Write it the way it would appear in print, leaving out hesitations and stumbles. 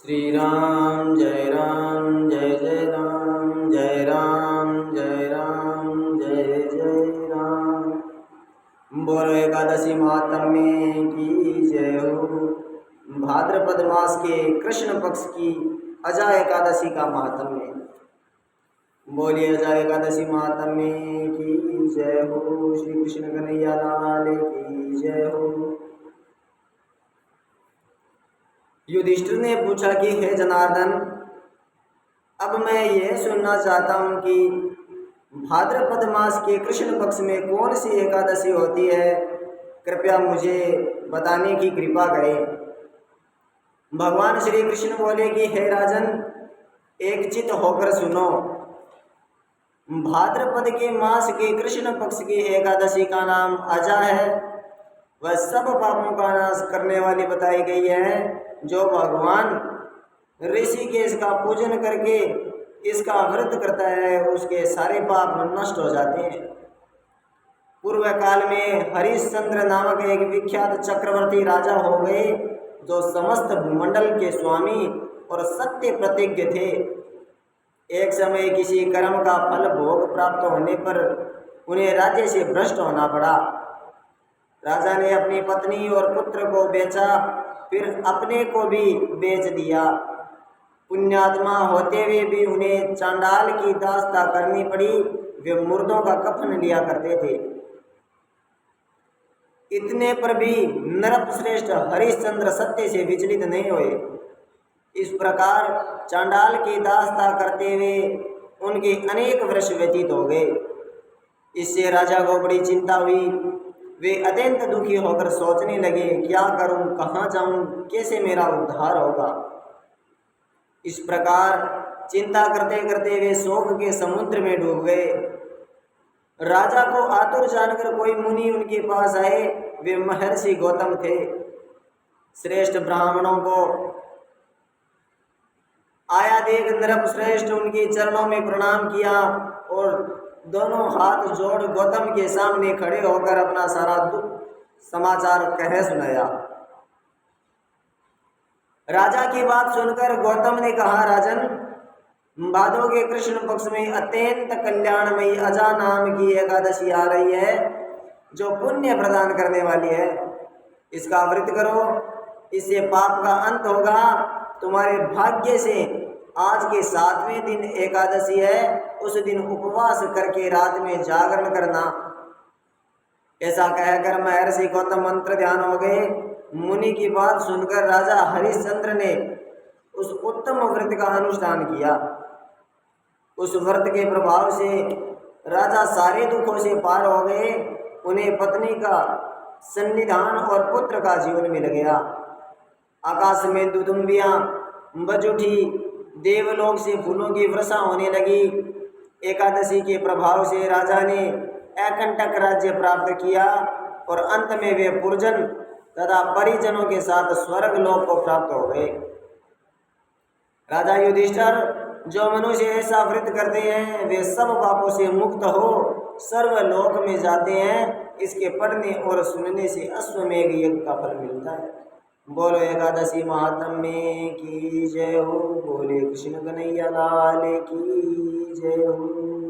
श्री राम जय राम जय जय राम जय राम जय राम जय जय राम। बोलो एकादशी महात्म्य की जय हो। भाद्रपद मास के कृष्ण पक्ष की अजा एकादशी का महात्म्य। बोलिए अजा एकादशी महात्म्य की जय हो। श्री कृष्ण कन्हैया लाल की जय हो। युधिष्ठिर ने पूछा कि हे जनार्दन, अब मैं यह सुनना चाहता हूँ कि भाद्रपद मास के कृष्ण पक्ष में कौन सी एकादशी होती है, कृपया मुझे बताने की कृपा करें। भगवान श्री कृष्ण बोले कि हे राजन, एक चित्त होकर सुनो। भाद्रपद के मास के कृष्ण पक्ष की एकादशी का नाम अजा है। वह सब पापों का नाश करने वाली बताई गई है। जो भगवान ऋषिकेश का पूजन करके इसका व्रत करता है, उसके सारे पाप नष्ट हो जाते हैं। पूर्व काल में हरिश्चंद्र नामक एक विख्यात चक्रवर्ती राजा हो गए, जो समस्त भूमंडल के स्वामी और सत्य प्रतिज्ञ थे। एक समय किसी कर्म का फल भोग प्राप्त होने पर उन्हें राज्य से भ्रष्ट होना पड़ा। राजा ने अपनी पत्नी और पुत्र को बेचा, फिर अपने को भी बेच दिया। पुण्यात्मा होते हुए भी उन्हें चांडाल की दास्ता करनी पड़ी। वे मुर्दों का कफन लिया करते थे। इतने पर भी नरपश्रेष्ठ हरिश्चंद्र सत्य से विचलित नहीं हुए। इस प्रकार चांडाल की दास्ता करते हुए उनके अनेक वर्ष व्यतीत हो गए। इससे राजा को बड़ी चिंता हुई। वे अत्यंत दुखी होकर सोचने लगे, क्या करूं, कहाँ जाऊं, कैसे मेरा उद्धार होगा। इस प्रकार चिंता करते करते वे शोक के समुद्र में डूब गए। राजा को आतुर जानकर कोई मुनि उनके पास आए। वे महर्षि गौतम थे। श्रेष्ठ ब्राह्मणों को आया देख नरपश्रेष्ठ उनके चरणों में प्रणाम किया और दोनों हाथ जोड़ गौतम के सामने खड़े होकर अपना सारा दुख समाचार कह सुनाया। राजा की बात सुनकर गौतम ने कहा, राजन, भादों के कृष्ण पक्ष में अत्यंत कल्याणमयी अजा नाम की एकादशी आ रही है, जो पुण्य प्रदान करने वाली है। इसका व्रत करो, इससे पाप का अंत होगा। तुम्हारे भाग्य से आज के 7वें दिन एकादशी है। उस दिन उपवास करके रात में जागरण करना। ऐसा कहकर महर्षि गौतम मंत्र ध्यान हो गए। मुनि की बात सुनकर राजा हरिश्चंद्र ने उस उत्तम व्रत का अनुष्ठान किया। उस व्रत के प्रभाव से राजा सारे दुखों से पार हो गए। उन्हें पत्नी का सन्निधान और पुत्र का जीवन मिल गया। आकाश में दुदुम्बियां बज उठी, देवलोक से फूलों की वर्षा होने लगी। एकादशी के प्रभाव से राजा ने एकंटक राज्य प्राप्त किया और अंत में वे पुरजन तथा परिजनों के साथ स्वर्ग लोक को प्राप्त हो गए। राजा युधिष्ठिर, जो मनुष्य ऐसा व्रत करते हैं वे सब पापों से मुक्त हो सर्वलोक में जाते हैं। इसके पढ़ने और सुनने से अश्वमेघ यज्ञ का फल मिलता है। बोलो एकादशी महात्म्य की जय हो। बोले कृष्ण कन्हैया लाल की जय हो।